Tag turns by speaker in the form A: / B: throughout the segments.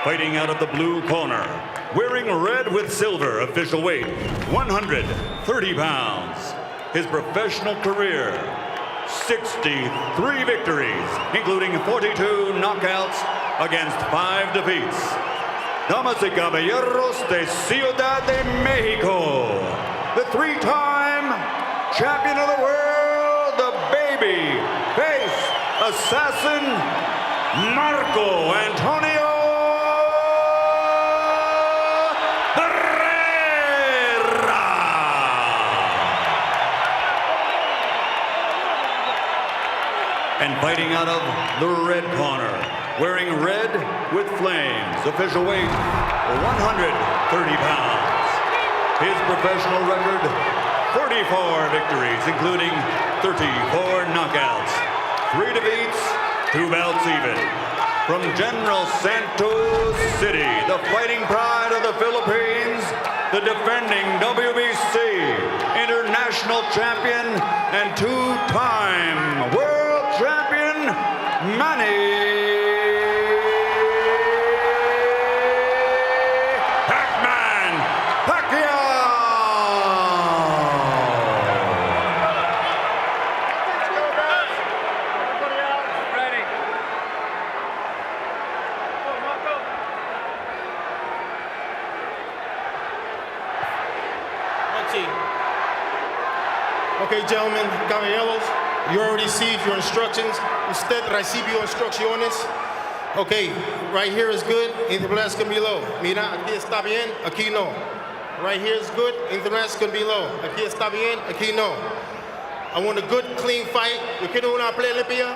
A: Fighting out of the blue corner, wearing red with silver, official weight, 130 pounds. His professional career, 63 victories, including 42 knockouts against 5 defeats. Damas y caballeros de Ciudad de Mexico, the 3-time champion of the world, the baby face assassin, Marco Antonio Barrera. And fighting out of the red corner, wearing red with flames, official weight 130 pounds. His professional record, 44 victories, including 34 knockouts, 3 defeats, 2 bouts even. From General Santos City, the fighting pride of the Philippines, the defending WBC international champion and 2-time world champion, Manny Pacquiao.
B: Okay, gentlemen, caballeros, you already received your instructions. Usted recibió instrucciones. Okay, right here is good, anything else can be low. Mira, aquí está bien, aquí no. Right here is good, anything else can be low. Aquí está bien, aquí no. I want a good, clean fight. Yo quiero una pelea limpia.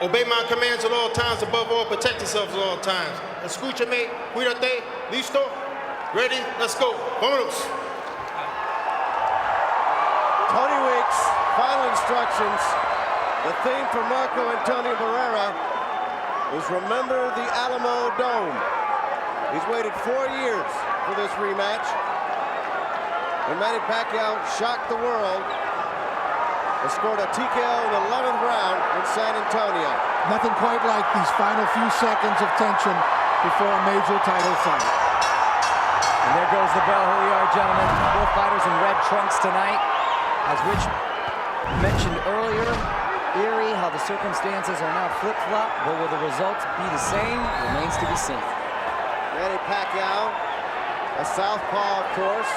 B: Obey my commands at all times, above all, protect yourselves at all times. Escúchame, cuídate, listo, ready, let's go. Vámonos.
C: Tony Weeks, final instructions. The theme for Marco Antonio Barrera is Remember the Alamo Dome. He's waited 4 years for this rematch. When Manny Pacquiao shocked the world and scored a TKO in the 11th round in San Antonio.
D: Nothing quite like these final few seconds of tension before a major title fight.
E: And there goes the bell. Here we are, gentlemen. Both fighters in red trunks tonight. As Rich mentioned earlier, eerie how the circumstances are now flip-flop, but will the results be the same remains to be seen.
C: Manny Pacquiao, a southpaw, of course.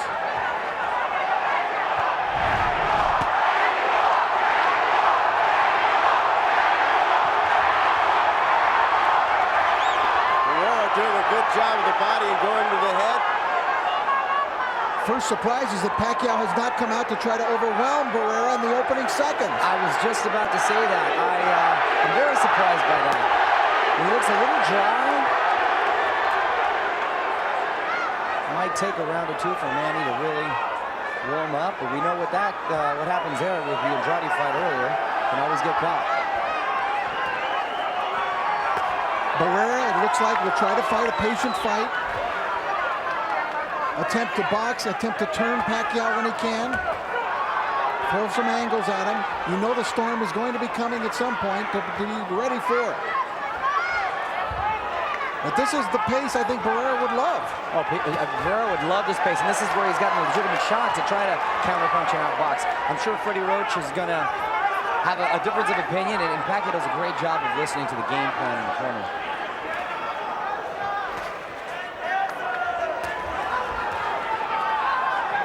C: Barrera doing a good job with the body and going to the head.
D: First surprise is that Pacquiao has not come out to try to overwhelm Barrera in the opening seconds.
E: I was just about to say that. I'm very surprised by that. He looks a little dry. Might take a round or two for Manny to really warm up, but we know what happens there with the Andrade fight earlier. Can always get caught.
D: Barrera, it looks like, will try to fight a patient fight. Attempt to box, attempt to turn Pacquiao when he can. Throw some angles at him. You know the storm is going to be coming at some point to be ready for it. But this is the pace I think Barrera would love.
E: Oh, Barrera would love this pace, and this is where he's gotten a legitimate shot to try to counterpunch and outbox. I'm sure Freddie Roach is going to have a difference of opinion, and Pacquiao does a great job of listening to the game plan in the corner.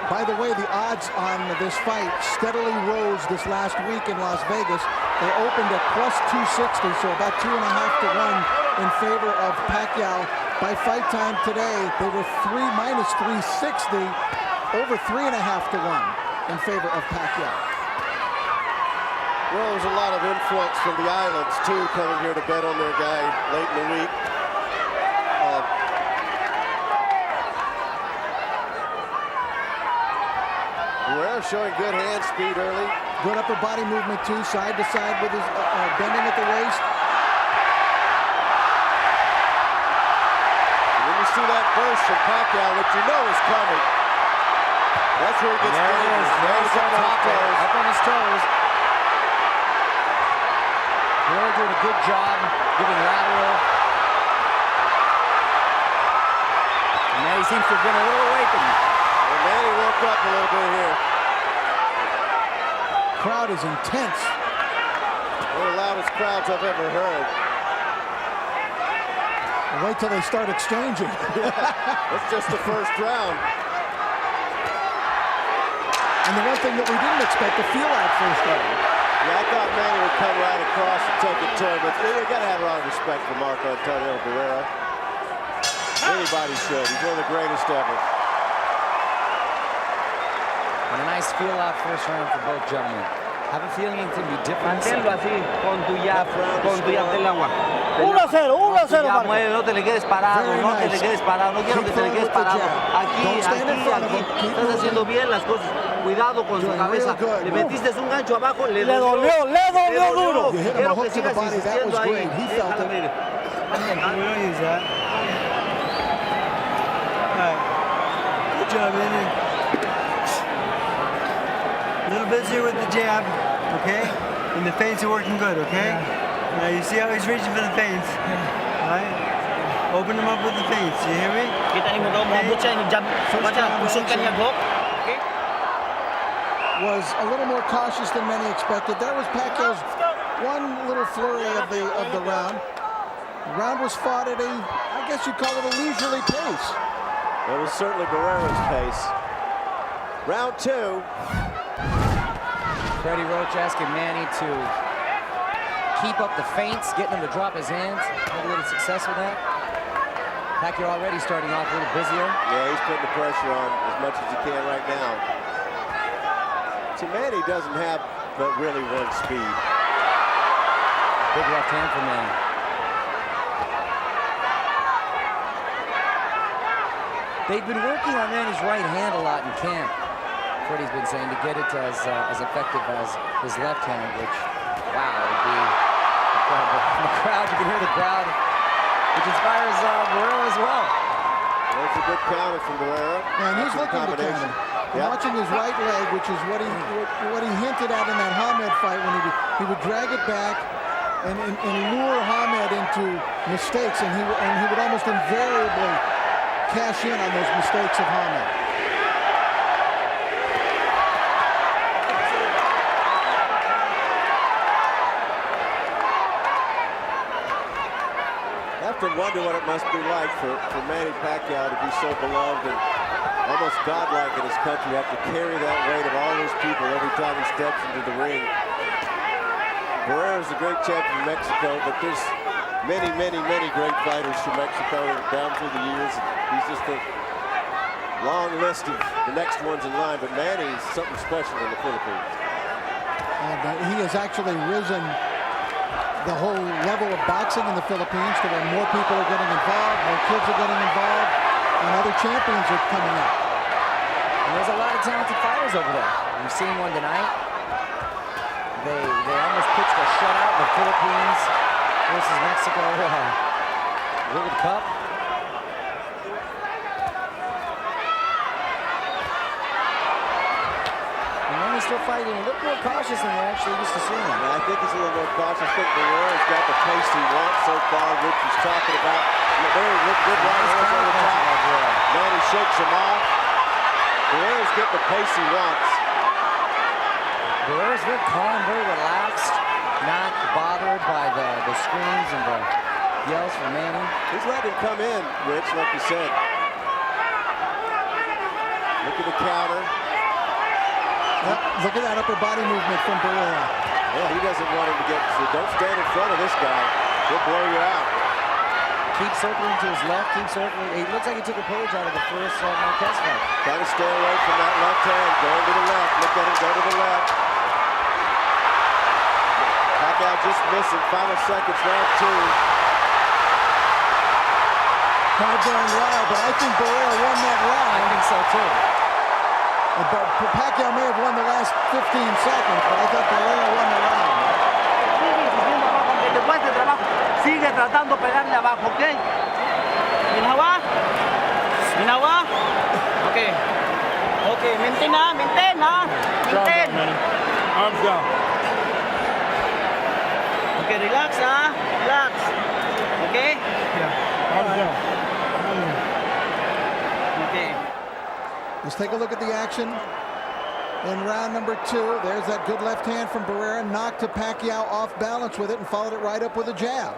D: By the way, the odds on this fight steadily rose this last week in Las Vegas. They opened at +260, so about 2.5 to 1 in favor of Pacquiao. By fight time today, they were -360, over 3.5 to 1 in favor of Pacquiao.
C: Well, there's a lot of influx from the islands, too, coming here to bet on their guy late in the week. Barrera showing good hand speed early.
D: Good upper body movement, too, side to side with his bending at the waist.
C: When you see that burst from Pacquiao, what you know is coming. That's where he gets
E: there it is. There's the top toes. Up on his toes. Barrera doing a good job giving lateral. Manny seems to have been a little awakened.
C: And Manny woke up a little bit here.
D: Crowd is intense.
C: One of the loudest crowds I've ever heard.
D: Wait till they start exchanging.
C: It's just the first round.
D: And the one thing that we didn't expect, the feel-out first round.
C: Yeah, I thought Manny would come right across and take it to him, but you got to have a lot of respect for Marco Antonio Barrera. Anybody should. He's one of the greatest ever.
E: And a nice feel-out first round for both gentlemen. Have a feeling it can be different.
F: Manténlo así, con tu jab del agua.
G: 1-0, 1-0,
F: Ya,
G: Marco.
F: mueve, no te le quedes parado,
D: Very
F: no te le
D: nice.
F: quedes parado, no quiero
D: Keep
F: que te le
D: going
F: quedes
D: with the
F: parado.
D: jab.
F: Aquí,
D: Don't stand in front of
F: aquí,
D: him. Keep
F: estás
D: moving.
F: haciendo bien las cosas. Cuidado con su
D: Doing
F: cabeza.
D: real good.
F: Le metiste un gancho abajo, le
G: Le dolió duro.
D: You hit him a
F: Quiero
D: hook
F: que
D: to the
F: sigas
D: body. That
F: insistiendo
D: was
F: ahí.
D: great. He felt it.
F: Déjame.
G: We don't use that. All right. Good job, Manny. A little busier with the jab, okay? And the feints are working good, okay? Now you see how he's reaching for the feints. All right? Open him up with the feints. You hear me?
F: Kita ni mo daw maabot siya yung jab. Baca, pusong kanya hook. Okay?
D: Was a little more cautious than many expected. That was Pacquiao's one little flurry of the round. The round was fought at I guess you'd call it a leisurely pace.
C: It was certainly Barrera's pace. Round two.
E: Freddie Roach asking Manny to keep up the feints, getting him to drop his hands. Had a little success with that. Pacquiao already starting off a little busier.
C: Yeah, he's putting the pressure on as much as he can right now. See, Manny doesn't have but really one speed.
E: Big left hand for Manny. They've been working on Manny's right hand a lot in camp. Freddie's been saying to get it as effective as his left hand, which, wow, would be incredible. The crowd, you can hear the crowd, which inspires Barrera as well.
C: There's a good counter from Barrera.
D: And he's
C: Excellent
D: looking to counter.
C: Yep.
D: Watching his right leg, which is what he hinted at in that Hamed fight when he would drag it back and lure Hamed into mistakes, and he would almost invariably cash in on those mistakes of Hamed.
C: I have to wonder what it must be like for Manny Pacquiao to be so beloved and almost godlike in his country, have to carry that weight of all those people every time he steps into the ring. Barrera's a great champion of Mexico, but there's many, many, many great fighters from Mexico down through the years. He's just a long list of the next ones in line, but Manny's something special in the Philippines.
D: And he has actually risen the whole level of boxing in the Philippines to where more people are getting involved, more kids are getting involved, and other champions are coming up.
E: And there's a lot of talented fighters over there. We've seen one tonight. They almost pitched a shutout, the Philippines versus Mexico World Cup. And Manny's still fighting a little more cautious than we're actually used to seeing him.
C: Yeah, I think he's a little more cautious. I think Barrera's got the pace he wants so far, which he's talking about. Very good right hands on the top. Manny shakes him off. Barrera's getting the pace he wants.
E: Barrera's very calm, very relaxed, not bothered by the screams and the yells from Manny.
C: He's letting him come in, Rich, like you said. Look at the counter.
D: Yep, look at that upper body movement from Barrera.
C: Yeah, he doesn't want him to get, so don't stand in front of this guy. He'll blow you out.
E: Keep circling to his left, keep circling. He looks like he took a page out of the first Marquez fight.
C: Trying to stay away from that left hand. Going to the left. Look at him go to the left. Pacquiao just missing. Final seconds, round two.
D: Hard going wild, but I think Barrera won that round.
E: I think so too.
D: But Pacquiao may have won the last 15 seconds, but I thought Barrera won the round.
F: Aunque te cueste trabajo, sigue tratando de pegarle abajo, ¿ok? Ginawa? Ginawa? Ok. Ok, maintain na, maintain na. Maintain.
B: Arms down.
F: Ok, relax ha. Relax. Ok?
B: Yeah, arms down.
D: Let's take a look at the action in round number 2. There's that good left hand from Barrera, knocked to Pacquiao off balance with it and followed it right up with a jab.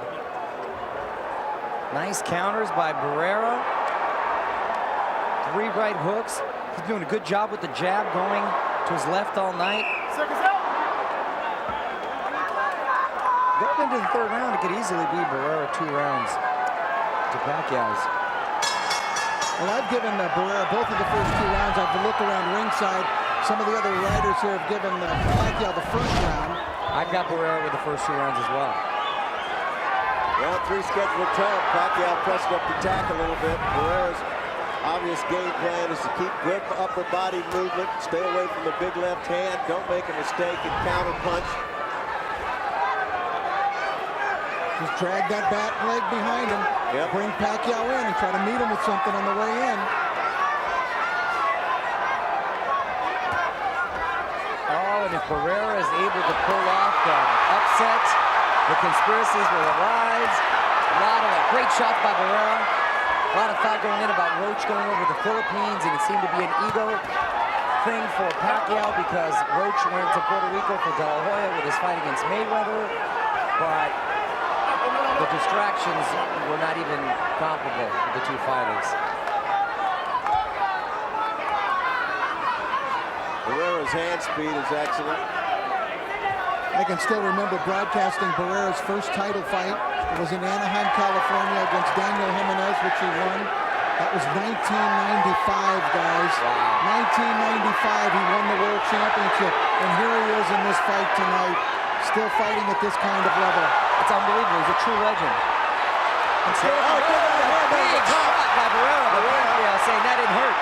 E: Nice counters by Barrera. 3 right hooks. He's doing a good job with the jab, going to his left all night. Going into the 3rd round, it could easily be Barrera 2 rounds to Pacquiao's.
D: Well, I've given Barrera both of the first 2 rounds. I've looked around ringside. Some of the other writers here have given Pacquiao the 1st round.
E: I've got Barrera with the first 2 rounds as well.
C: Round 3 scheduled 12. Pacquiao pressed up the tack a little bit. Barrera's obvious game plan is to keep good upper body movement, stay away from the big left hand, don't make a mistake and counter punch.
D: Just drag that back leg behind him.
C: Yep.
D: Bring Pacquiao in and try to meet him with something on the way in.
E: Oh, and if Barrera is able to pull off the upset, the conspiracies will arise. A lot of great shots by Barrera. A lot of thought going in about Roach going over the Philippines, and it seemed to be an ego thing for Pacquiao because Roach went to Puerto Rico for De La Hoya with his fight against Mayweather, but the distractions were not even comparable with the 2 fighters.
C: Barrera's hand speed is excellent.
D: I can still remember broadcasting Barrera's first title fight. It was in Anaheim, California against Daniel Jimenez, which he won. That was 1995, guys.
E: Wow.
D: 1995, he won the World Championship. And here he is in this fight tonight, still fighting at this kind of level.
E: It's unbelievable. He's a true legend. And still, big shot by Barrera. But Pacquiao saying that didn't hurt.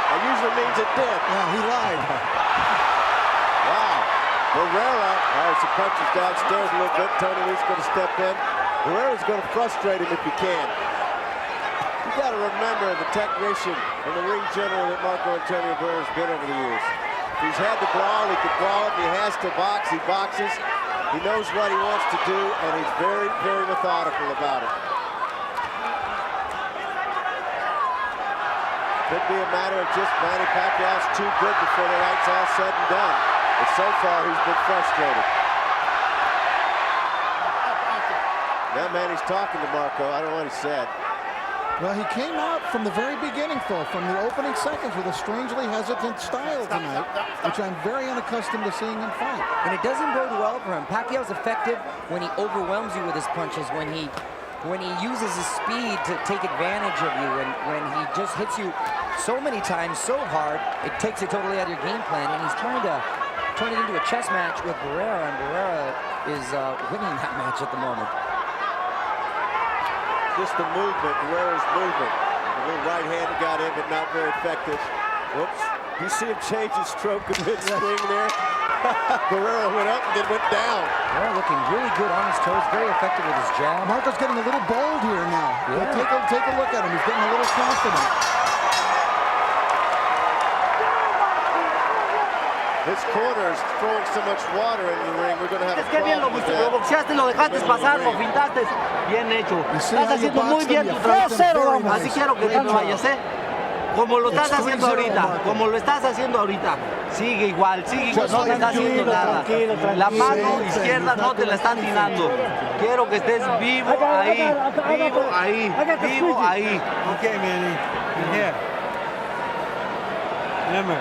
C: That usually means it did.
D: Yeah, he lied.
C: Wow. Barrera, as he punches downstairs a little bit, Tony Lee's going to step in. Barrera's going to frustrate him if he can. You got to remember the technician and the ring general that Marco Antonio Barrera's been over the years. If he's had to brawl, he can brawl. If he has to box, he boxes. He knows what he wants to do, and he's very, very methodical about it. Could be a matter of just Manny Pacquiao's too good before the night's all said and done. But so far, he's been frustrated. Now Manny's talking to Marco. I don't know what he said.
D: Well, he came out from the very beginning, Phil, from the opening seconds with a strangely hesitant style tonight, which I'm very unaccustomed to seeing him fight.
E: And it doesn't bode well for him. Pacquiao's effective when he overwhelms you with his punches, when he uses his speed to take advantage of you, and when he just hits you so many times so hard, it takes it totally out of your game plan. And he's trying to turn it into a chess match with Barrera, and Barrera is winning that match at the moment.
C: Just the movement, Barrera's movement. A little right hand got in, but not very effective. Whoops. You see him change his stroke a bit, swing there. Barrera went up and then went down.
E: Barrera looking really good on his toes, very effective with his jab.
D: Marco's getting a little bold here now.
E: Yeah.
D: Take a look at him. He's getting a little confident.
C: This corner is throwing so much water into the ring. We're going to have a
F: Es que bien
C: problem with
F: lo
C: that.
F: boxeaste, lo dejaste pasar, lo fintaste. Bien hecho.
D: see
F: Estás
D: how you
F: haciendo muy
D: boxed
F: bien
D: him,
F: tu
D: you fought him
F: trabajo.
D: very nice.
F: Así quiero que
D: Great
F: tú
D: job.
F: vayas, ¿eh? Como lo estás
D: It's
F: haciendo
D: 3-0,
F: ahorita.
D: Marco.
F: Como lo estás haciendo ahorita. Sigue igual, sigue igual.
D: Just
F: No te
D: like
F: está
D: you.
F: haciendo nada. La mano
D: Same thing.
F: izquierda no te la están tirando. Quiero que estés vivo ahí. Vivo ahí. Vivo ahí.
G: Okay, Manny, you're here. Remember,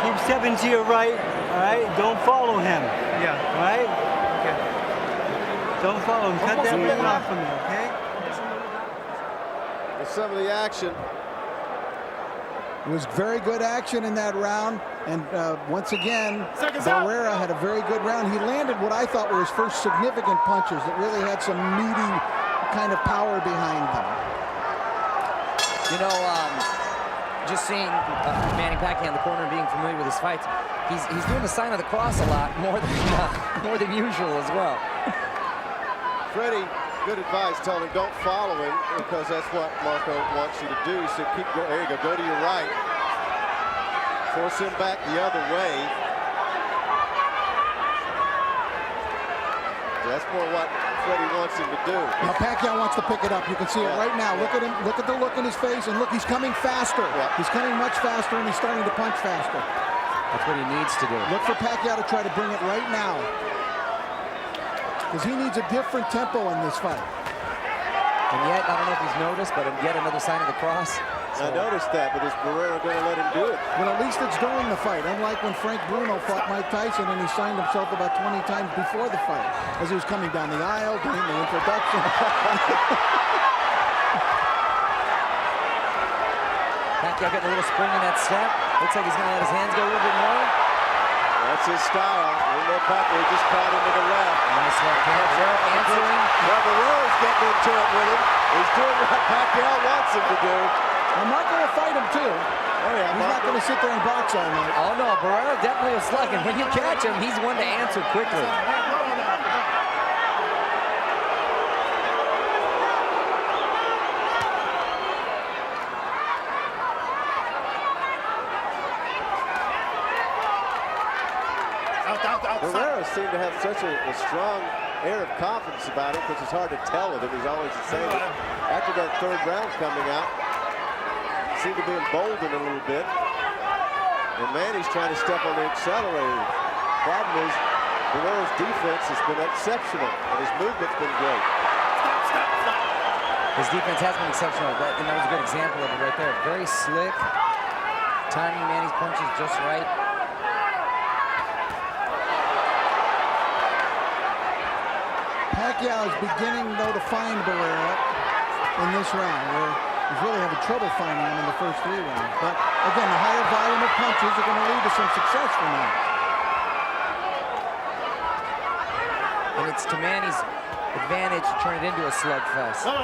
G: keep stepping to your right, all right? Don't follow him.
F: Yeah.
G: All right?
F: Okay.
G: Don't follow him. Cut that ring off from me, okay?
C: With some of the action.
D: It was very good action in that round, and once again, Barrera had a very good round. He landed what I thought were his first significant punches that really had some meaty kind of power behind them.
E: You know, just seeing Manny Pacquiao in the corner and being familiar with his fights, he's doing the sign of the cross a lot more than usual as well.
C: Freddie, good advice, telling him don't follow him because that's what Marco wants you to do. He said, keep going. There you go. Go to your right. Force him back the other way. That's more what what he wants him to do.
D: Now Pacquiao wants to pick it up. You can see it right now. Look at him. Look at the look in his face. And look, he's coming faster. He's coming much faster, and he's starting to punch faster.
E: That's what he needs to do.
D: Look for Pacquiao to try to bring it right now, because he needs a different tempo in this fight.
E: And yet, I don't know if he's noticed, but yet another sign of the cross.
C: I noticed that, but is Barrera going to let him do it?
D: Well, at least it's during the fight, unlike when Frank Bruno fought Mike Tyson and he signed himself about 20 times before the fight, as he was coming down the aisle, doing the introduction.
E: Pacquiao getting a little spring in that step. Looks like he's going to let his hands go a little bit more.
C: That's his style. Pacquiao just caught into the left.
E: Nice left hand. Answering.
C: Well, Barrera's getting into it with him. He's doing what Pacquiao wants him to do.
D: Well, Marco will fight him too.
C: Oh yeah,
D: he's not going to sit there and box all night.
E: Oh no, Barrera definitely a slug, and when you catch him, he's one to answer quickly.
C: Barrera seemed to have such a strong air of confidence about it, because it's hard to tell with him. He's always the same. After that third round coming out, he seemed to be emboldened a little bit. And Manny's trying to step on the accelerator. Problem is, Barrera's defense has been exceptional, and his movement's been great.
E: His defense has been exceptional, and that was a good example of it right there. Very slick, timing Manny's punches just right.
D: Pacquiao is beginning, though, to find Barrera in this round, where he's really having trouble finding him in the first 3 rounds. But, again, the higher volume of punches are going to lead to some success for him.
E: And it's to Manny's advantage to turn it into a slugfest.
B: No.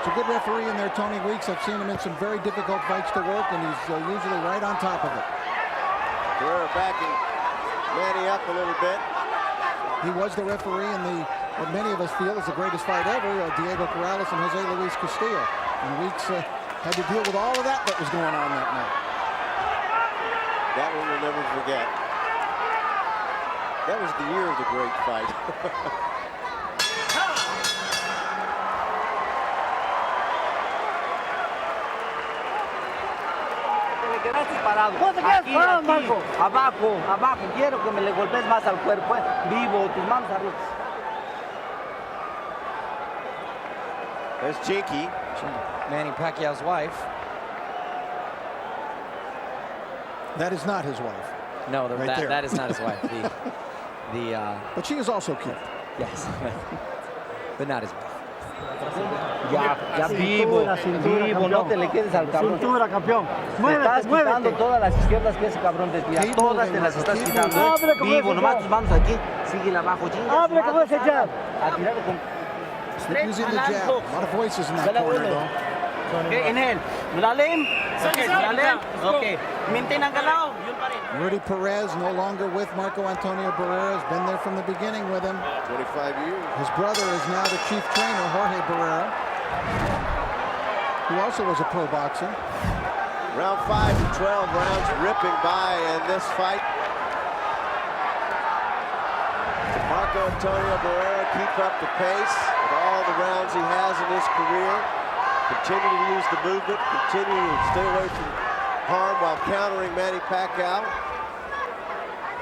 D: It's a good referee in there, Tony Weeks. I've seen him in some very difficult fights to work, and he's usually right on top of it.
C: Barrera backing Manny up a little bit.
D: He was the referee in what many of us feel is the greatest fight ever, Diego Corrales and Jose Luis Castillo. And Weeks had to deal with all of that was going on that night.
C: That one we'll never forget. That was the year of the great fight.
F: Quedaste parado. ¿Cómo te quedas parado, Marco? Abajo. Quiero que me le golpees más al cuerpo. Vivo, tus manos arriba.
C: There's Chinky.
E: Manny Pacquiao's wife.
D: That is not his wife.
E: No,
D: right
E: that is not his wife.
D: But she is also cute.
E: Yes, but not his wife.
F: Ya vivo, no te le quedes al cabrón.
G: Cintura, campeón.
F: Te estás quitando todas las izquierdas que ese cabrón desvía. Todas te las estás quitando. Vivo, nomás tus manos aquí. Síguele abajo.
G: Abre como ese jab.
F: A tirarle con...
D: Using the jab. A lot of voices in that corner, though.
F: Okay, inhale. Malalim. Okay. Maintain ang galaw.
D: Rudy Perez, no longer with Marco Antonio Barrera, has been there from the beginning with him.
C: 25 years.
D: His brother is now the chief trainer, Jorge Barrera, who also was a pro boxer.
C: Round 5 and 12 rounds ripping by in this fight. Marco Antonio Barrera keep up the pace with all the rounds he has in his career. Continue to use the movement, continue to stay away from harm while countering Manny Pacquiao.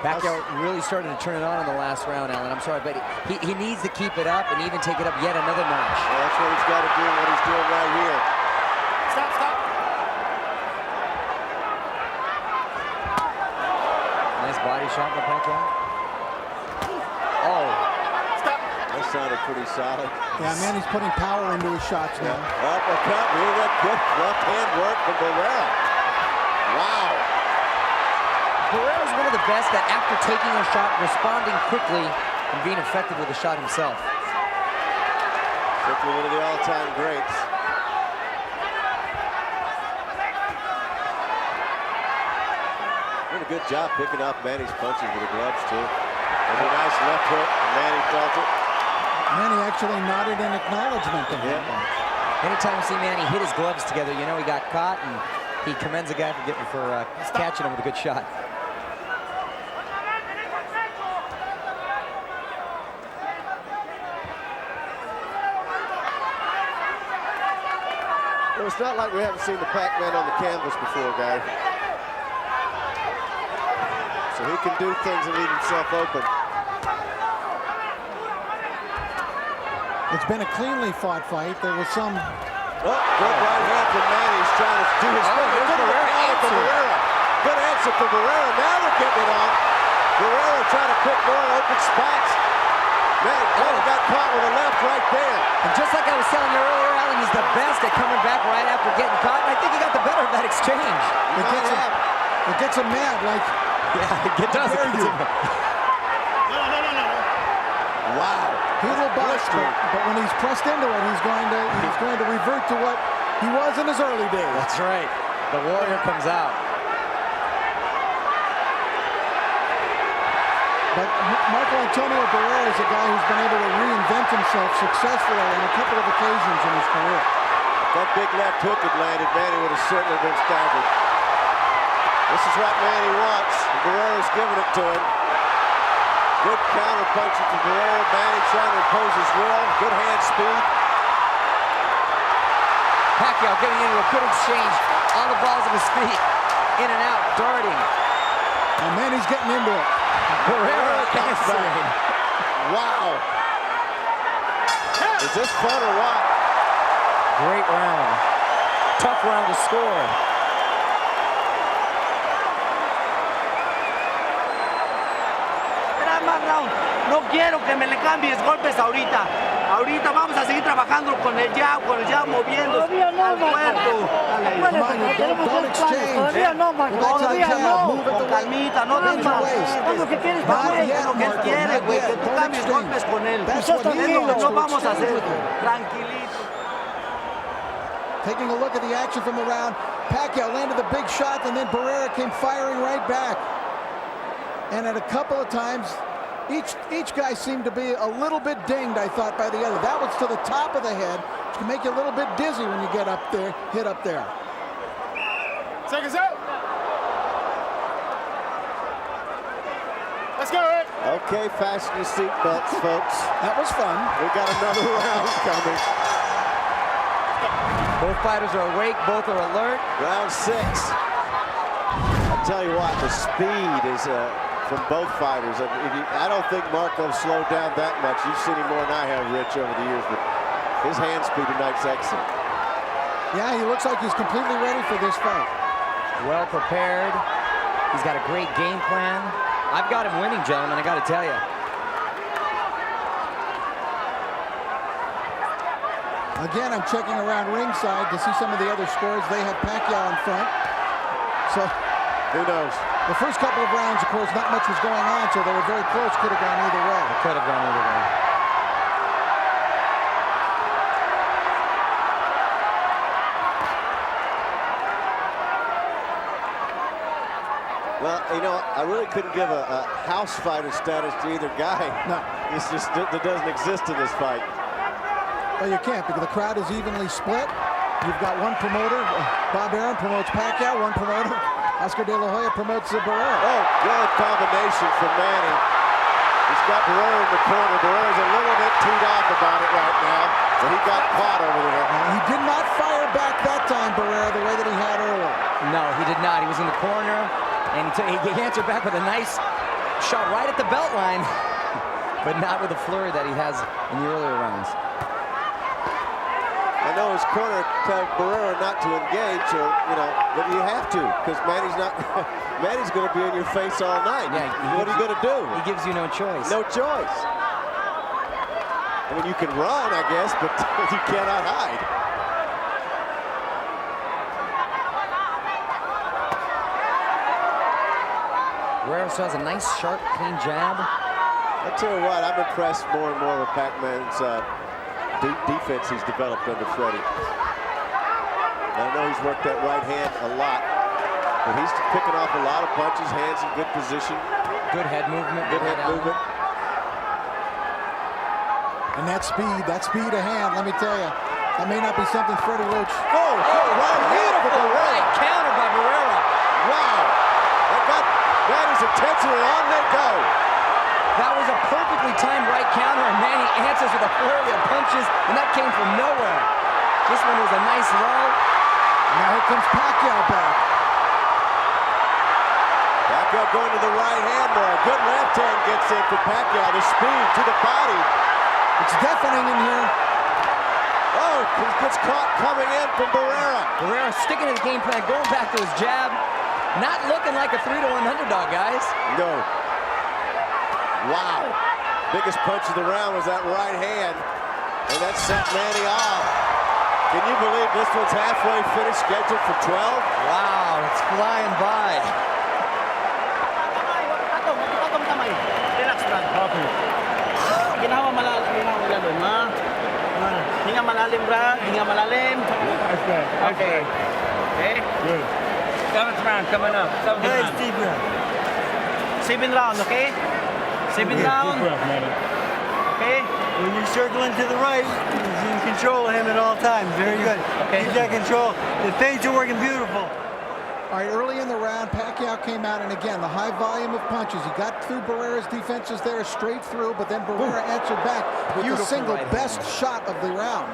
E: Pacquiao really started to turn it on in the last round, Alan. I'm sorry, but he needs to keep it up and even take it up yet another notch.
C: Well, that's what he's got to do, what he's doing right here.
B: Stop.
E: Nice body shot by Pacquiao. Oh.
C: That sounded pretty solid.
D: Yeah, Manny's putting power into his shots now.
C: Uppercut, really that good left hand work from Barrera. Wow.
E: Barrera's one of the best at, after taking a shot, responding quickly and being effective with the shot himself.
C: Simply one of the all-time greats. Did a good job picking up Manny's punches with the gloves, too. There's a nice left hook, and Manny felt it.
D: Manny actually nodded in acknowledgement of him.
E: Anytime you see Manny hit his gloves together, you know he got caught, and he commends the guy for catching him with a good shot.
C: it's not like we haven't seen the Pac-Man on the canvas before, guys. So he can do things and leave himself open.
D: It's been a cleanly fought fight. There was some...
C: Oh, good right hand from Manny. He's trying to do his thing. Good answer. Barrera. Good answer from Barrera. Now they're getting it on. Barrera trying to pick more open spots. Manny got caught with a left right there.
E: And just like I was telling you earlier, Alan, he's the best at coming back right after getting caught. And I think he got the better of that exchange.
D: It gets him mad, like...
E: Yeah, it does.
C: Wow.
D: He will bust, but when he's pressed into it, he's going to revert to what he was in his early days.
E: That's right. The warrior comes out.
D: But Marco Antonio Barrera is a guy who's been able to reinvent himself successfully on a couple of occasions in his career.
C: If that big left hook had landed, Manny would have certainly been staggered. This is what Manny wants. Barrera's giving it to him. Good counter punching from Barrera. Manny trying to impose his will. Good hand speed.
E: Pacquiao getting into a good exchange on the balls of his feet. In and out, darting.
D: And Manny's getting into it.
E: Barrera answering.
C: Wow. Is this fun or what?
E: Great round. Tough round to score.
F: No quiero que me le cambies golpes ahorita. Ahorita vamos a seguir trabajando con el jab, moviendo al cuerpo.
D: Todavía no, Marco.
F: Todavía no. Con calmita, no te lo que quieres es lo que él quiere, güey. Que tú cambies golpes con él. Es lo que no vamos a hacer. Tranquilito.
D: Taking a look at the action from the round, Pacquiao landed the big shot, and then Barrera came firing right back. And at a couple of times, each guy seemed to be a little bit dinged, I thought, by the other. That was to the top of the head, which can make you a little bit dizzy when you get up there, hit up there.
B: Seconds out. Let's go, Rick.
C: Okay, fasten your seatbelts, folks.
D: That was fun.
C: We got another round coming.
E: Both fighters are awake, both are alert.
C: Round 6. I'll tell you what, the speed is from both fighters. I don't think Marco slowed down that much. You've seen him more than I have, Rich, over the years, but his hand speed tonight's excellent.
D: Yeah, he looks like he's completely ready for this fight.
E: Well prepared. He's got a great game plan. I've got him winning, gentlemen, I got to tell you.
D: Again, I'm checking around ringside to see some of the other scores. They have Pacquiao in front. So
C: who knows?
D: The first couple of rounds, of course, not much was going on, so they were very close. Could have gone either way.
E: It could have gone either way.
C: Well, you know, I really couldn't give a house fighter status to either guy.
D: No.
C: It's just, that doesn't exist in this fight.
D: Well, you can't, because the crowd is evenly split. You've got one promoter, Bob Aaron promotes Pacquiao, one promoter, Oscar De La Hoya promotes Barrera.
C: Oh, good combination from Manny. He's got Barrera in the corner. Barrera's a little bit teed off about it right now, but he got caught over there.
D: He did not fire back that time, Barrera, the way that he had earlier.
E: No, he did not. He was in the corner, and he answered back with a nice shot right at the belt line, but not with the flurry that he has in the earlier rounds.
C: I know his corner tells Barrera not to engage, or but you have to, because Manny's going to be in your face all night.
E: Yeah,
C: what are you going to do?
E: He gives you no choice.
C: No choice. I mean, you can run, I guess, but you cannot hide.
E: Barrera has a nice, sharp, clean jab.
C: I tell you what, I'm impressed more and more with Pac-Man's defense he's developed under Freddie. I know he's worked that right hand a lot, but he's picking off a lot of punches, hands in good position.
E: Good head movement.
C: Good head movement.
D: And that speed of hand, let me tell you, that may not be something Freddie Roach.
C: Oh, right,
E: beautiful right counter by Barrera.
C: Wow, that got Manny's attention, and on they go.
E: That was a perfectly timed right counter, and Manny answers with a flurry of punches, and that came from nowhere. This one was a nice low.
D: Now here comes Pacquiao back.
C: Pacquiao going to the right hand there. A good left hand gets in for Pacquiao. The speed to the body.
D: It's deafening in here.
C: Oh, he gets caught coming in from Barrera.
E: Barrera sticking to the game plan, going back to his jab. Not looking like a 3-1 underdog, guys.
C: No. Wow. Biggest punch of the round was that right hand. And that sent Manny off. Can you believe this one's halfway finished, scheduled for 12?
E: Wow, it's flying by.
F: Patong kamay. Relax, Brad. Okay. Ginawa malalim, ha? Hinga malalim, Brad. Hinga malalim. Okay. Okay. Good. 7th round coming up. 7th round.
G: Deep breath.
F: 7th round, okay? 7th round. Okay?
G: When you're circling to the right, you're in control of him at all times. Very good.
F: Okay.
G: Keep that control. The feints are working beautiful.
D: All right, early in the round, Pacquiao came out, and again, the high volume of punches. He got through Barrera's defenses there straight through, but then Barrera answered back with the single best shot of the round.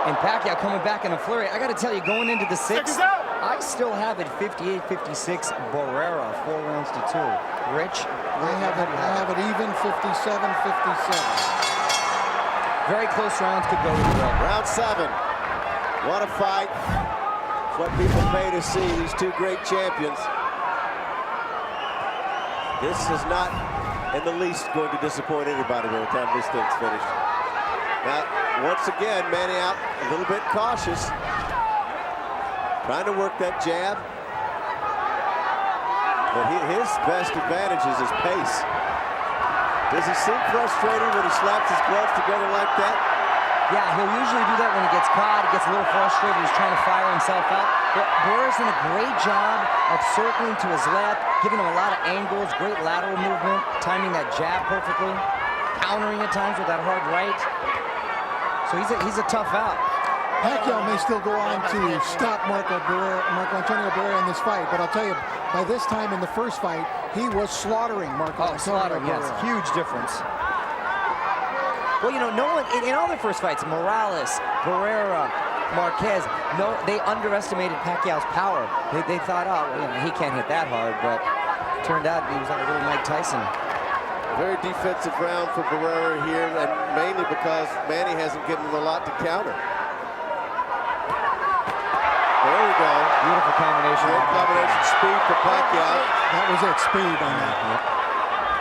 E: And Pacquiao coming back in a flurry. I got to tell you, going into the 6th, I still have it 58-56 Barrera, 4 rounds to 2. Rich?
D: I have it even 57-57.
E: Very close rounds could go either way.
C: Round 7. What a fight. It's what people pay to see, these two great champions. This is not in the least going to disappoint anybody by the time this thing's finished. Now, once again, Manny out a little bit cautious. Trying to work that jab. But his best advantage is his pace. Does he seem frustrated when he slaps his gloves together like that?
E: Yeah, he'll usually do that when he gets caught. He gets a little frustrated. He's trying to fire himself out. But Barrera's done a great job of circling to his left, giving him a lot of angles, great lateral movement, timing that jab perfectly, countering at times with that hard right. So he's a tough out.
D: Pacquiao may still go on to stop Marco Antonio Barrera in this fight, but I'll tell you, by this time in the first fight, he was slaughtering Marco Antonio Barrera.
E: Yes, huge difference. Well, you know, no one in all their first fights, Morales, Barrera, Marquez, no, they underestimated Pacquiao's power. They thought, oh, well, you know, he can't hit that hard, but turned out he was like a little Mike Tyson.
C: Very defensive round for Barrera here, and mainly because Manny hasn't given him a lot to counter. There we go.
E: Beautiful combination.
C: Great combination, speed for Pacquiao.
D: That was it, speed on that.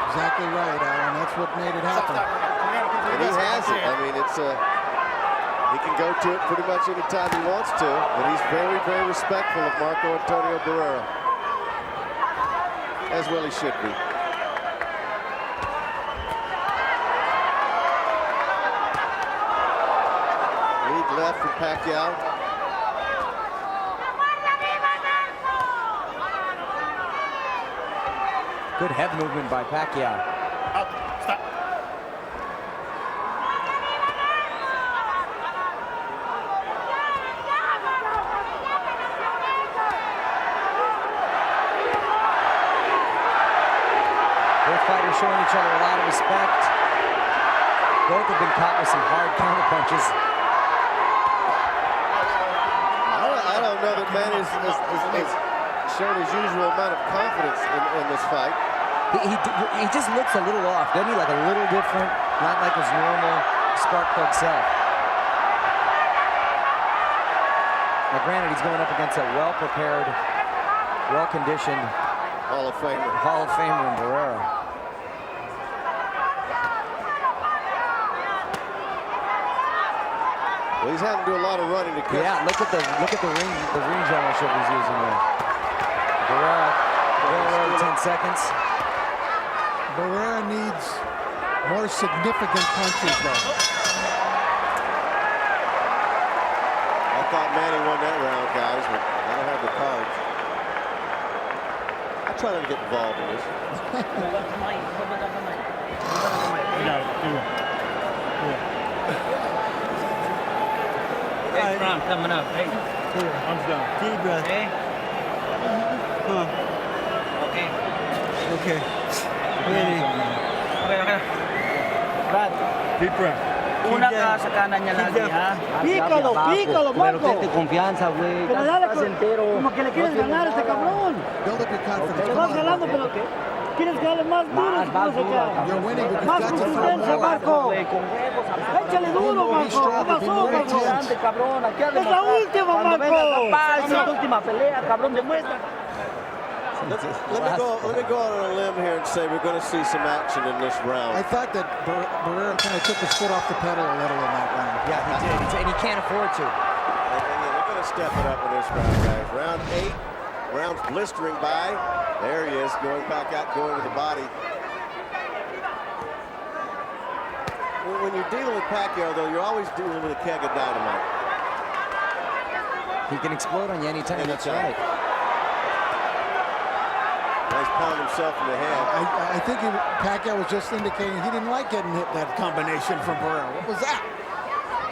D: Exactly right, Alan. That's what made it happen.
C: And he has it. I mean, it's he can go to it pretty much any time he wants to, but he's very, very respectful of Marco Antonio Barrera. As well he should be. Lead left for Pacquiao.
E: Good head movement by Pacquiao.
F: Out. Stop.
E: Both fighters showing each other a lot of respect. Both have been caught with some hard counter punches.
C: I don't know that Manny has shown his usual amount of confidence in this fight.
E: He just looks a little off, doesn't he? Like a little different, not like his normal spark plug self. Now, granted, he's going up against a well-prepared, well-conditioned
C: Hall of Famer.
E: Hall of Famer in Barrera.
C: Well, he's having to do a lot of running to catch.
E: Yeah, look at the ring generalship he's using there. Barrera, over 10 seconds.
D: Barrera needs more significant punches, though.
C: I thought Manny won that round, guys, but I don't have the cards. I try not to get involved in this.
F: Hey, Ron, coming up. Hey.
G: I'm done. Deep breath.
F: Okay. Okay.
G: Okay. Ready.
F: Okay. Brad.
G: Deep breath.
F: Una kasakana niya lagi, ha?
H: Pícalo, pícalo,
E: Pero
H: Marco.
E: ten confianza, güey.
H: Pero dale,
E: Estás entero.
H: como que le quieres
E: No tienes
H: ganar a este
E: nada.
H: cabrón.
D: Build up your confidence.
H: Te
D: Come
H: vas
D: on,
H: ganando,
D: Marco.
H: pero quieres que dale más duro.
E: Más
H: no sé
E: duro,
H: qué.
E: cabrón.
D: You're winning, but
H: Más
D: you've got to throw
H: contundencia,
D: more.
H: Marco.
E: Güey, con huevos,
H: Échale duro,
D: Be
H: Marco. ¿Qué
D: stronger, be
H: pasó,
D: more
H: Marco?
D: intense.
E: grande, cabrón. Aquí has
H: Es la
E: demostrado.
H: última,
E: Cuando
H: Marco.
E: vengas a paz, es la última pelea, cabrón. Demuestra.
C: Let me go out on a limb here and say we're going to see some action in this round.
D: I thought that Barrera kind of took his foot off the pedal a little in that round.
E: Yeah, he did. And he can't afford to.
C: And they're going to step it up in this round, guys. Round 8, round's blistering by. There he is, going back out, going to the body. When you're dealing with Pacquiao, though, you're always dealing with a keg of dynamite.
E: He can explode on you anytime. That's right.
C: He's pounding himself in the head.
D: I think Pacquiao was just indicating he didn't like getting hit that combination from Barrera. What was that?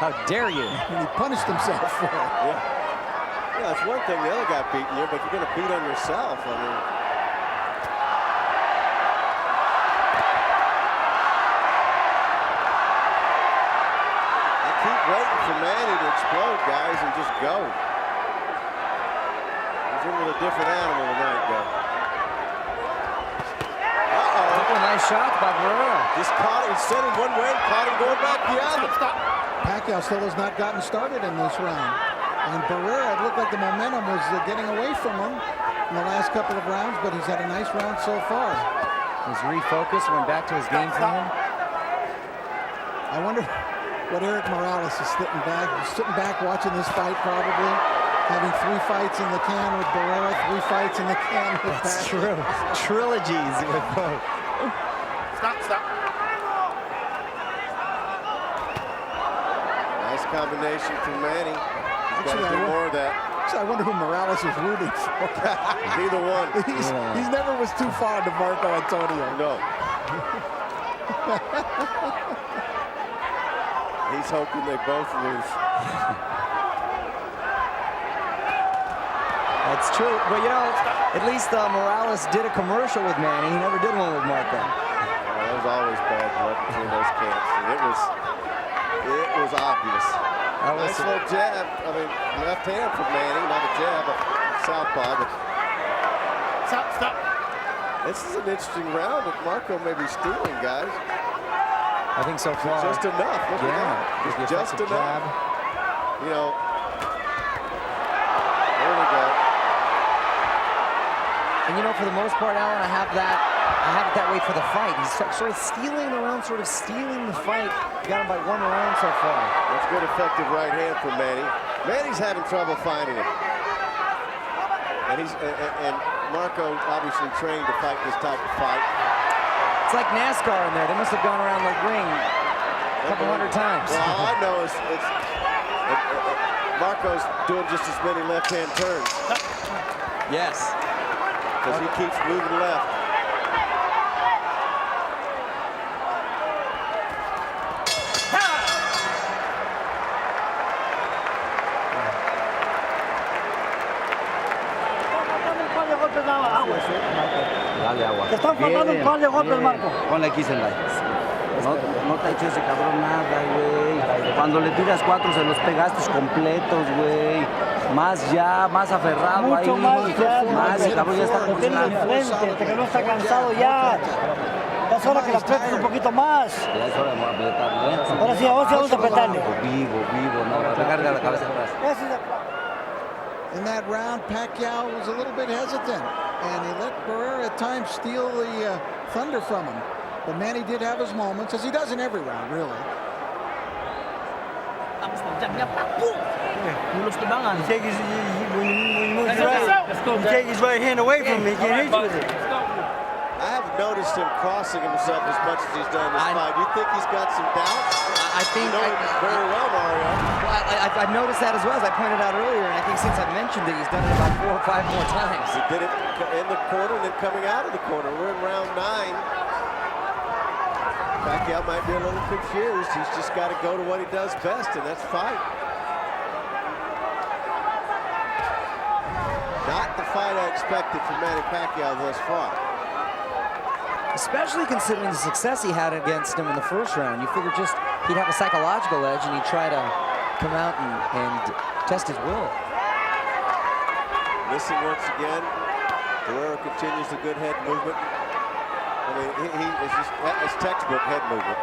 E: How dare you?
D: And he punished himself for it.
C: Yeah, it's one thing the other guy beating you, but you're going to beat on yourself. I mean, I keep waiting for Manny to explode, guys, and just go. He's in with a different animal tonight, though.
E: Oh, nice shot by Barrera.
C: Just caught it. He sent him one way, caught him going back the other.
D: Pacquiao still has not gotten started in this round. And Barrera, it looked like the momentum was getting away from him in the last couple of rounds, but he's had a nice round so far.
E: He's refocused, went back to his game plan.
D: I wonder what Eric Morales is sitting back watching this fight probably. Having 3 fights in the can with Barrera, 3 fights in the can with
E: That's
D: Pacquiao.
E: true. Trilogies with both.
B: Stop.
C: Nice combination from Manny. He's got
D: Actually,
C: to do more of that.
D: Actually, I wonder who Morales is rooting for.
C: Neither one.
D: He's never was too fond of Marco Antonio.
C: No. He's hoping they both lose.
E: That's true. But, you know, at least Morales did a commercial with Manny. He never did one with Marco.
C: That was always bad blood between those camps. And it was obvious. Nice little jab. I mean, left hand from Manny, not a jab, a southpaw. But
B: Stop.
C: this is an interesting round that Marco may be stealing, guys.
E: I think so far.
C: Just enough. Look at that.
E: Yeah.
C: Just enough.
E: Jab.
C: You know. There we go.
E: And you know, for the most part, Alan, I have it that way for the fight. He's sort of stealing the round, sort of stealing the fight. Got him by 1 round so far.
C: That's good, effective right hand from Manny. Manny's having trouble finding him. And Marco obviously trained to fight this type of fight.
E: It's like NASCAR in there. They must have gone around the ring a couple hundred times.
C: Well, all I know is Marco's doing just as many left-hand turns.
E: Yes.
C: Because he keeps moving left.
E: Dale agua.
H: Te están faltando un par de golpes, Marco.
I: Ponle aquí, Sendai. No te ha hecho ese cabrón nada, güey. Cuando le tiras 4 se los pegaste completos, güey. Más ya, más aferrado
H: Mucho
I: ahí.
H: más ya.
I: Más, el cabrón ya está
H: Lo tiene de frente, este que no está cansado ya. Ya es hora que la aprietes un poquito más.
I: Ya es hora de apretarle.
H: Ahora sí vamos a apretarle.
I: Vivo, no, recarga la cabeza atrás.
H: Ese es el-
D: In that round, Pacquiao was a little bit hesitant, and he let Barrera at times steal the thunder from him. But Manny did have his moments, as he does in every round, really.
F: Tapos ng jab niya, boom! Mulos tibangan.
G: When you move your right, you take his right hand away from him, he can't hit you with it.
C: I haven't noticed him crossing himself as much as he's done in this fight. You think he's got some doubts?
E: I think
C: You know him very well, Mario.
E: I've noticed that as well, as I pointed out earlier, and I think since I've mentioned it, he's done it about 4 or 5 more times.
C: He did it in the corner and then coming out of the corner. We're in round 9. Pacquiao might be a little confused. He's just got to go to what he does best, and that's fight. Not the fight I expected from Manny Pacquiao thus far.
E: especially considering the success he had against him in the first round. You figure just he'd have a psychological edge and he'd try to come out and test his will.
C: Missing once again. Barrera continues the good head movement. I mean, he is just that's textbook head movement.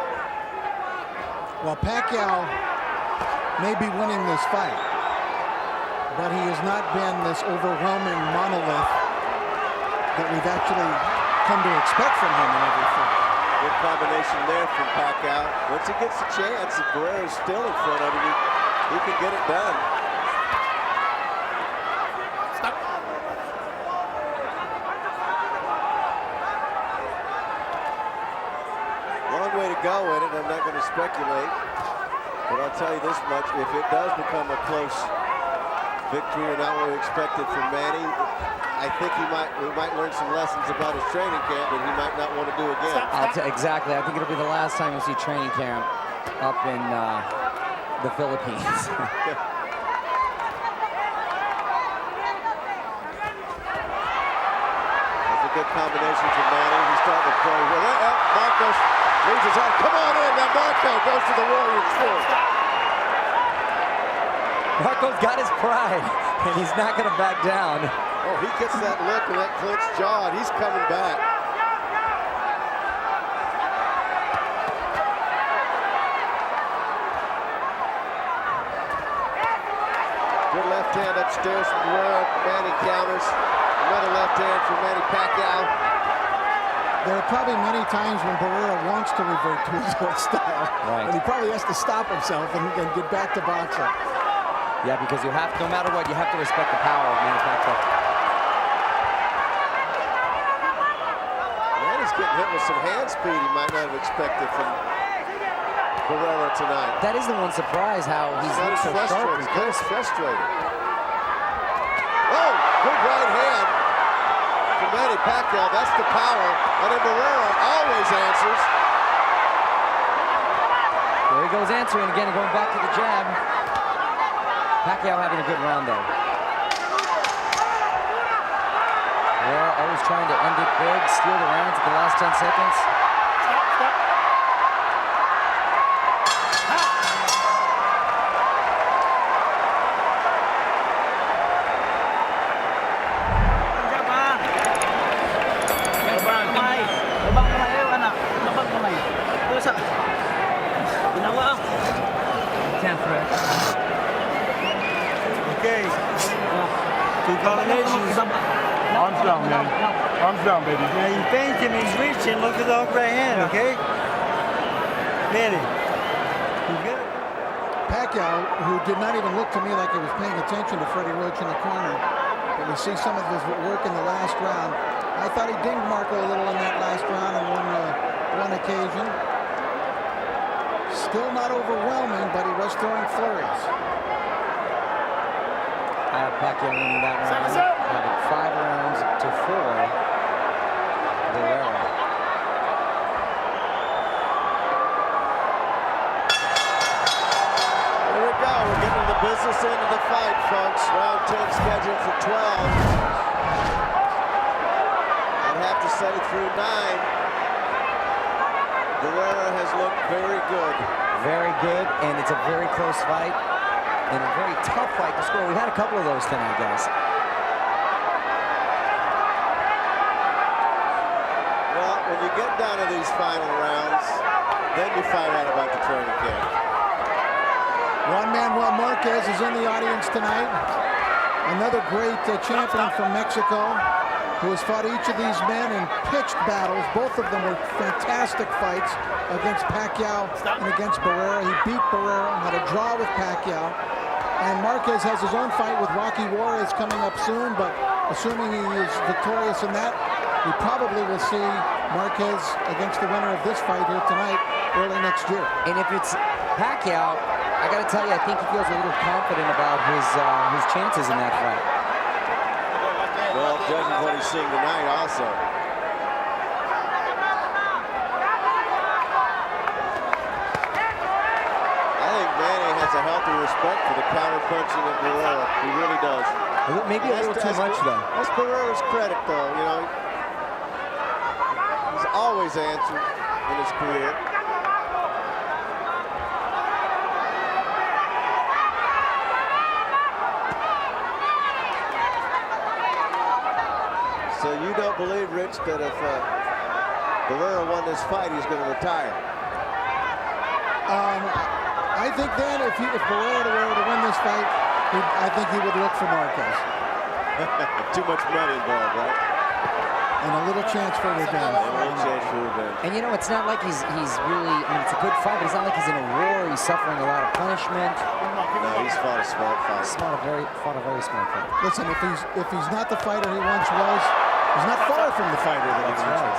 D: Well, Pacquiao may be winning this fight, but he has not been this overwhelming monolith that we've actually come to expect from him in every fight.
C: Good combination there from Pacquiao. Once he gets a chance, if Barrera's still in front of him, he can get it done. Long way to go in it. I'm not going to speculate, but I'll tell you this much: if it does become a close victory, or not what we expected from Manny, I think we might learn some lessons about his training camp that he might not want to do again.
E: Exactly. I think it'll be the last time you'll see training camp up in the Philippines.
C: That's a good combination for Manny. He's starting to play with it. Marcos leads his arm. Come on in. Now Marco goes to the Warriors first.
E: Marco's got his pride, and he's not going to back down.
C: Oh, he gets that look and that clenched jaw, and he's coming back. Good left hand upstairs from Barrera. Manny counters. Another left hand from Manny Pacquiao.
D: There are probably many times when Barrera wants to revert to his old style,
E: right,
D: and he probably has to stop himself and get back to boxing.
E: Yeah, because you have, no matter what, you have to respect the power of Manny Pacquiao.
C: Manny's getting hit with some hand speed he might not have expected from Barrera tonight.
E: That is the one surprise, how he's so sharp and close.
C: Frustrated. Oh, good right hand from Manny Pacquiao. That's the power. And then Barrera always answers.
E: There he goes answering again and going back to the jab. Pacquiao having a good round, though. Barrera always trying to end it big, steal the rounds at the last 10 seconds.
G: Okay. Two combinations.
B: Arms down, man. Arms down, baby.
G: Now you feint him, he's reaching. Look at the hook right hand, okay? Manny. You get it.
D: Pacquiao, who did not even look to me like he was paying attention to Freddie Roach in the corner, but we see some of his work in the last round. I thought he dinged Marco a little in that last round on one occasion. Still not overwhelming, but he was throwing flurries.
E: I have Pacquiao winning that round, having 5 rounds to 4. Barrera.
C: Here we go. We're getting the business end of the fight, folks. Round 10 scheduled for 12. I'd have to say through 9. Barrera has looked very good.
E: Very good, and it's a very close fight. And a very tough fight to score. We had a couple of those tonight, guys.
C: Well, when you get down to these final rounds, then you find out about the training camp.
D: Juan Manuel Marquez is in the audience tonight. Another great champion from Mexico who has fought each of these men in pitched battles. Both of them were fantastic fights against Pacquiao and against Barrera. He beat Barrera, had a draw with Pacquiao. And Marquez has his own fight with Rocky Juarez coming up soon, but assuming he is victorious in that, we probably will see Marquez against the winner of this fight here tonight, early next year.
E: And if it's Pacquiao, I got to tell you, I think he feels a little confident about his chances in that fight.
C: Well, judging what he's seeing tonight also. A healthy respect for the counter-punching of Barrera. He really does.
E: Maybe a little too much, though.
C: That's Barrera's credit, though. You know, he's always his answer in his career. So you don't believe, Rich, that if Barrera won this fight, he's going to retire?
D: I think then if Barrera were to win this fight, I think he would look for Marquez.
C: Too much money involved, right?
D: And a little chance for revenge.
C: A little chance for revenge.
E: And you know, it's not like he's really, I mean, it's a good fight, but it's not like he's in a war. He's suffering a lot of punishment.
C: No, he's fought a smart fight.
E: Fought a very smart fight.
D: Listen, if he's not the fighter he once was, he's not far from the fighter that he once was.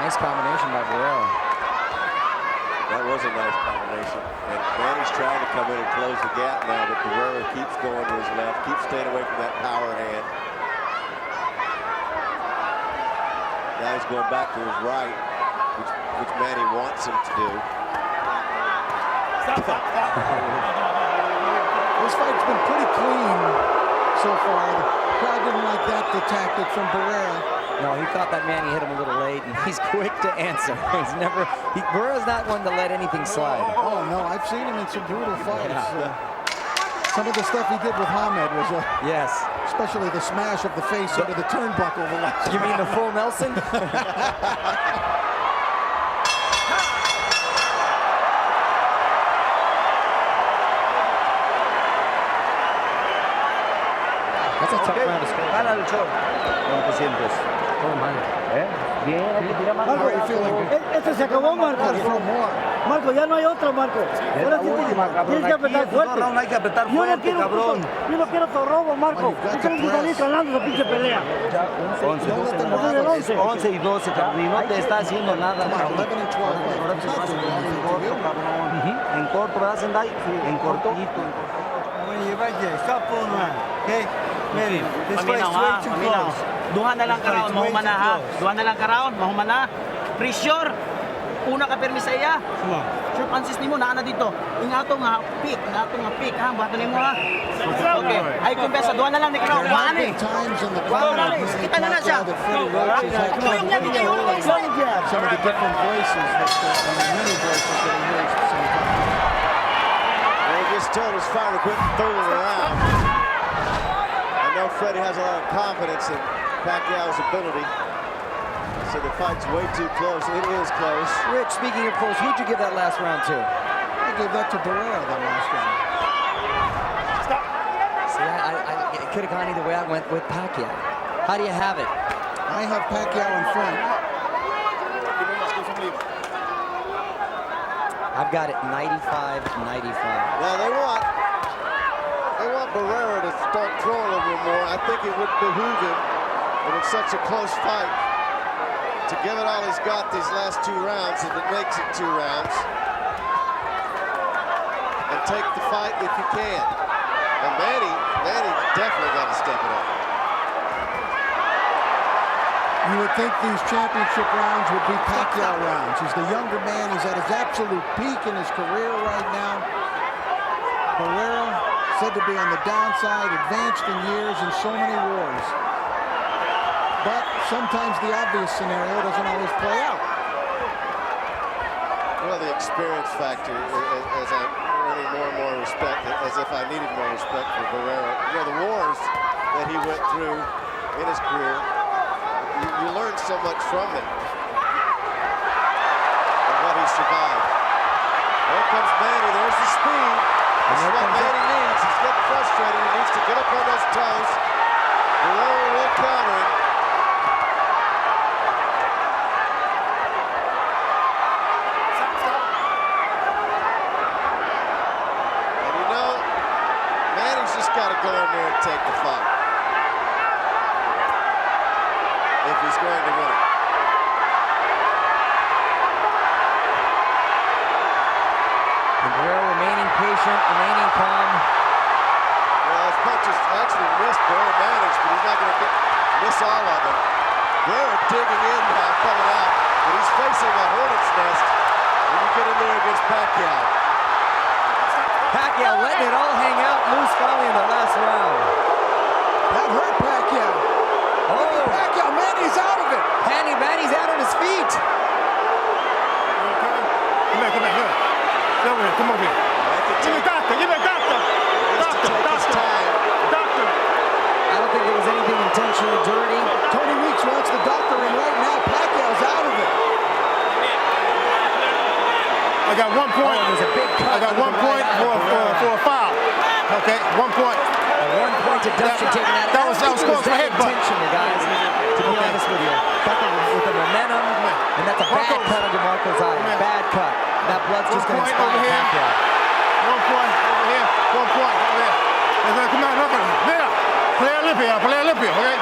E: Nice combination by Barrera.
C: That was a nice combination. And Manny's trying to come in and close the gap now, but Barrera keeps going to his left, keeps staying away from that power hand. Now he's going back to his right, which Manny wants him to do.
D: This fight's been pretty clean so far. The crowd didn't like that tactic from Barrera.
E: No, he thought that Manny hit him a little late, and he's quick to answer. Barrera's not one to let anything slide.
D: Oh, no, I've seen him in some brutal fights. Some of the stuff he did with Hamed was,
E: yes,
D: especially the smash of the face into the turnbuckle.
E: You mean the full Nelson? That's a tough round to score.
I: Gana el show. ¿Cómo te sientes?
E: Todo mal.
I: Bien, hay que tirar más.
H: Marco, este se acabó, Marco. Marco, ya no hay otro, Marco. Ahora sí tienes que apretar fuerte.
I: Hay que apretar fuerte, cabrón.
H: Yo no quiero tu robo, Marco. Tú tienes que salir ganando esa pinche pelea.
I: 11 y 12, cabrón. Y no te está haciendo nada, cabrón. En corto, ¿verdad, Sendai? En cortito.
G: Stop pulling around, okay? Manny, this fight's way too close.
F: Duha na lang ka-round, mahuman na ha. Duha na lang ka-round, mahuman na. Pressure. Una ka permi sa iya. Sure, pansis ni mo, naa na dito. Ingato nga pick ha. Bato ni mo ha. Okay, ay kumbesa, duha na lang ni ka-round. Duha na eh. Kita na na siya. Tuyong niya, kita yung
D: Some of the different voices, many voices that he hears at the same time.
C: He just told his fighter to quit fooling around. I know Freddie has a lot of confidence in Pacquiao's ability. So the fight's way too close. It is close.
E: Rich, speaking of close, who'd you give that last round to?
D: I gave that to Barrera, that last round.
E: See, it could have gone either way. I went with Pacquiao. How do you have it?
D: I have Pacquiao in front.
E: I've got it 95-95.
C: Now they want Barrera to start throwing a little more. I think it would behoove him, but it's such a close fight, to give it all he's got these last 2 rounds, if it makes it 2 rounds, and take the fight if you can. And Manny definitely got to step it up.
D: You would think these championship rounds would be Pacquiao rounds. He's the younger man. He's at his absolute peak in his career right now. Barrera, said to be on the downside, advanced in years in so many wars. But sometimes the obvious scenario doesn't always play out.
C: Well, the experience factor, as I'm earning more and more respect, as if I needed more respect for Barrera. You know, the wars that he went through in his career, you learn so much from them and what he survived. There comes Manny, there's the speed. This is what Manny needs. He's getting frustrated. He needs to get up on those toes. Barrera will counter him. And you know, Manny's just got to go in there and take the fight, if he's going to win it.
E: Barrera remaining patient, remaining calm.
C: Well, his punches actually missed, Barrera managed, but he's not going to miss all of them. Barrera digging in now, coming out, but he's facing a hornet's nest when you get in there against Pacquiao.
E: Pacquiao letting it all hang out loose finally in the last round.
D: That hurt Pacquiao.
E: Oh,
D: Pacquiao, Manny's
E: there was anything intentionally dirty.
D: Tony Weeks wants the doctor in right now. Pacquiao's out of it.
B: I got 1 point.
E: Oh, there's a big cut.
B: I got 1 point for a foul. Okay, 1 point.
E: A 1 point deduction taken out.
B: That was close for headbutt.
E: Intentional, guys. To be honest with you, cut with the momentum, and that's a bad cut under Marco's eye. Bad cut. That blood's just going to inspire Pacquiao.
B: 1 point over here. 1 point over there. Come on, nothing. There. Pelea limpia, okay?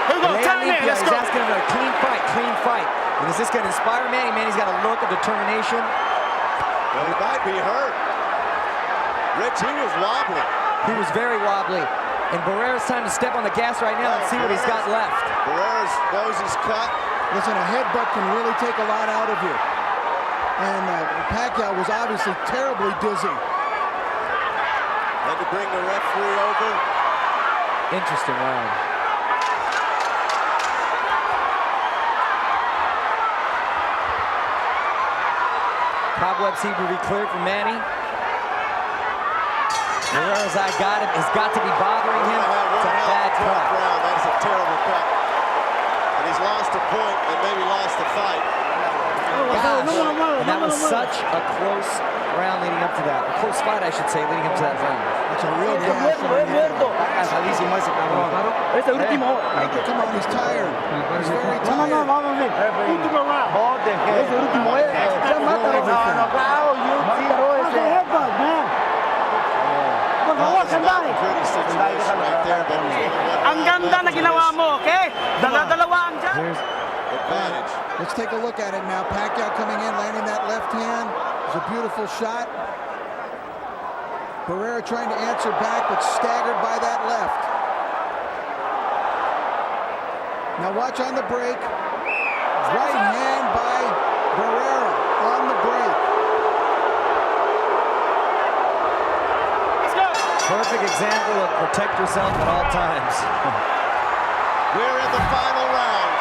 B: Here we go, time in, let's go.
E: He's asking him for a clean fight. And is this going to inspire Manny? Manny's got a look of determination.
C: Well, he might be hurt. Rich, he was wobbly.
E: He was very wobbly. And Barrera's time to step on the gas right now and see what he's got left.
C: Barrera's nose is cut.
D: Listen, a headbutt can really take a lot out of you. And Pacquiao was obviously terribly dizzy.
C: Had to bring the referee over.
E: Interesting round. Cobwebs seem to be cleared for Manny. Barrera's eye has got to be bothering him. It's a bad cut.
C: That's a terrible cut. And he's lost a point and maybe lost the fight.
E: And that was such a close round leading up to that. A close fight, I should say, leading up to that round.
D: It's a real gas. Come on, he's tired. He's very tired.
F: Ang ganda na ginawa mo, okay? Dala-dalawa ang dyan.
D: Let's take a look at it now. Pacquiao coming in, landing that left hand. It's a beautiful shot. Barrera trying to answer back, but staggered by that left. Now watch on the break. Right hand by Barrera on the break.
E: Perfect example of protect yourself at all times.
C: We're in the final round.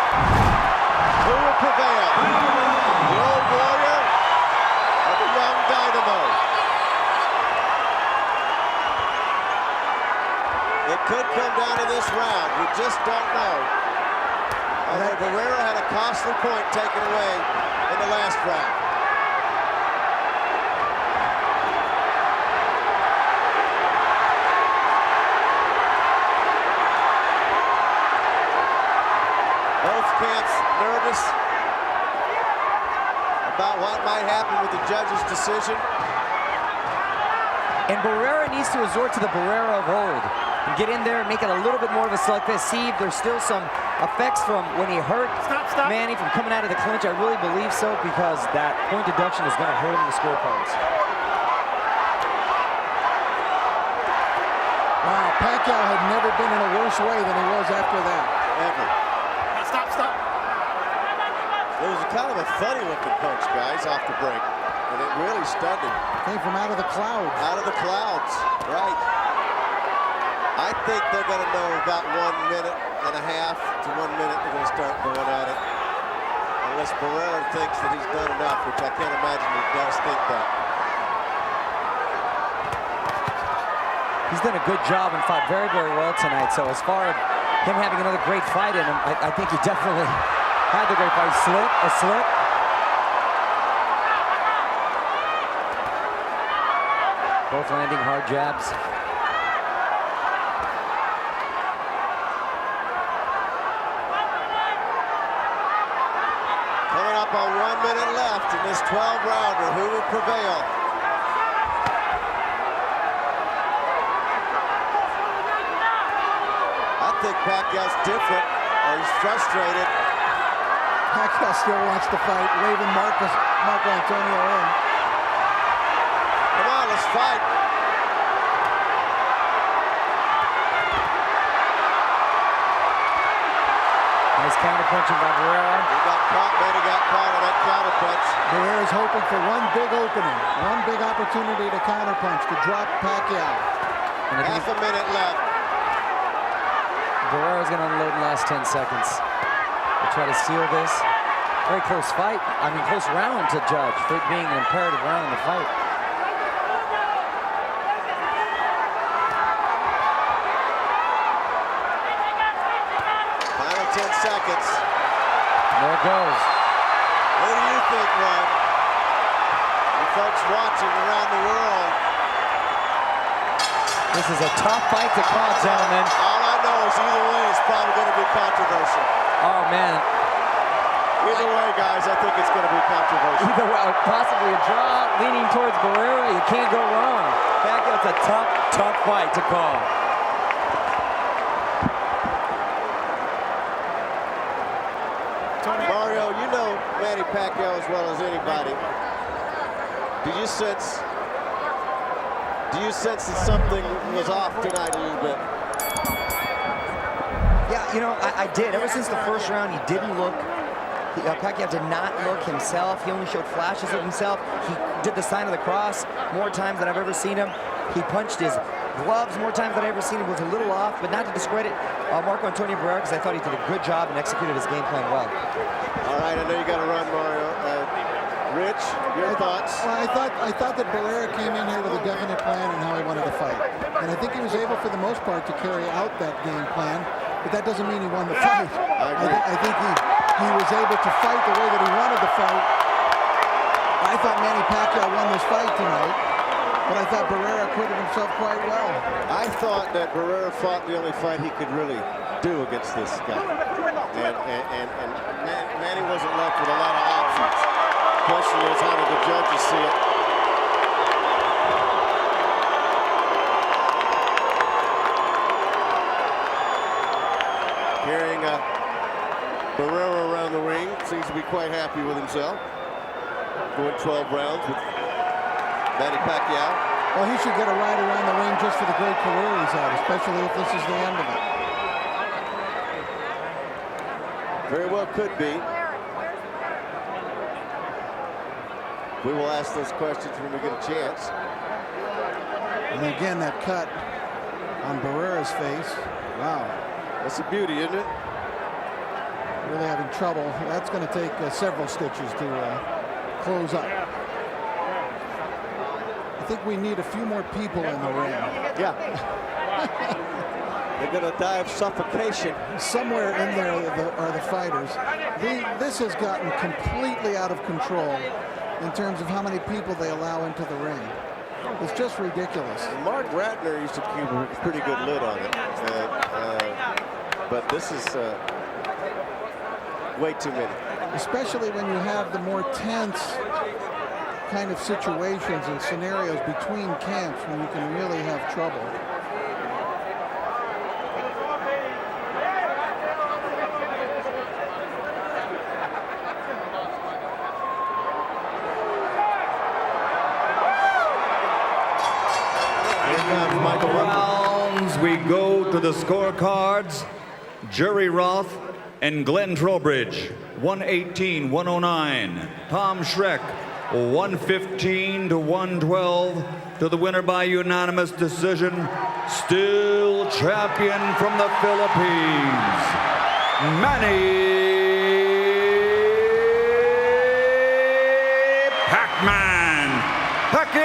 C: Who will prevail? The old warrior or the young dynamo? It could come down to this round. We just don't know. Although Barrera had a costly point taken away in the last round. Both camps nervous about what might happen with the judge's decision.
E: And Barrera needs to resort to the Barrera of old and get in there and make it a little bit more of a slugfest. See if there's still some effects from when he hurt Manny from coming out of the clinch. I really believe so, because that point deduction is going to hurt him in the scorecards.
D: Wow, Pacquiao had never been in a worse way than he was after that.
C: Ever. Stop. It was kind of a funny looking punch, guys, off the break. And it really stunned him.
D: Came from out of the clouds.
C: Out of the clouds, right. I think they're going to know about 1.5 minutes to 1 minute they're going to start going at it. Unless Barrera thinks that he's done enough, which I can't imagine he does think that.
E: He's done a good job and fought very, very well tonight. So as far as him having another great fight in him, I think he definitely had the great fight. A slip. Both landing hard jabs.
C: Coming up on 1 minute left in this 12-rounder, who will prevail? I think Pacquiao's different, or he's frustrated.
D: Pacquiao still wants to fight, waving Marco Antonio in.
C: Come on, let's fight.
E: Nice counter punching by Barrera.
C: Manny got caught on that counter punch.
D: Barrera's hoping for one big opening, one big opportunity to counter punch, to drop Pacquiao.
C: Half a minute left.
E: Barrera's going to unload in the last 10 seconds. We'll try to seal this. Very close fight. I mean, close round to judge for it being an imperative round in the fight.
C: 10 seconds.
E: There it goes.
C: What do you think, Ron? You folks watching around the world.
E: This is a tough fight to call, gentlemen.
C: All I know is either way it's probably going to be controversial.
E: Oh, man.
C: Either way, guys, I think it's going to be controversial.
E: Either way, possibly a draw, leaning towards Barrera. You can't go wrong. Pacquiao, it's a tough, tough fight to call.
C: Mario, you know Manny Pacquiao as well as anybody. Do you sense that something was off tonight a little bit?
E: Yeah, you know, I did. Ever since the first round, he didn't look. Pacquiao did not look himself. He only showed flashes of himself. He did the sign of the cross more times than I've ever seen him. He punched his gloves more times than I've ever seen him. Was a little off, but not to discredit Marco Antonio Barrera, because I thought he did a good job and executed his game plan well.
C: All right, I know you got to run, Mario. Rich, your thoughts?
D: Well, I thought that Barrera came in here with a definite plan and how he wanted to fight. And I think he was able, for the most part, to carry out that game plan. But that doesn't mean he won the fight. I think he was able to fight the way that he wanted to fight. I thought Manny Pacquiao won this fight tonight, but I thought Barrera acquitted himself quite well.
C: I thought that Barrera fought the only fight he could really do against this guy. And Manny wasn't left with a lot of options. Question is, how did the judges see it? Carrying Barrera around the ring, seems to be quite happy with himself. Going 12 rounds with Manny Pacquiao.
D: Well, he should get a ride around the ring just for the great career he's had, especially if this is the end of it.
C: Very well could be. We will ask those questions when we get a chance.
D: And again, that cut on Barrera's face. Wow.
C: That's a beauty, isn't it?
D: Really having trouble. That's going to take several stitches to close up. I think we need a few more people in the ring.
C: Yeah. They're going to die of suffocation.
D: Somewhere in there are the fighters. This has gotten completely out of control in terms of how many people they allow into the ring. It's just ridiculous.
C: Mark Ratner used to keep a pretty good lid on it. But this is way too many.
D: Especially when you have the more tense kind of situations and scenarios between camps when you can really have trouble.
A: Rounds, we go to the scorecards. Jerry Roth and Glenn Trowbridge, 118-109. Tom Schreck, 115-112. To the winner by unanimous decision, still champion from the Philippines, Manny Pacman Pacquiao.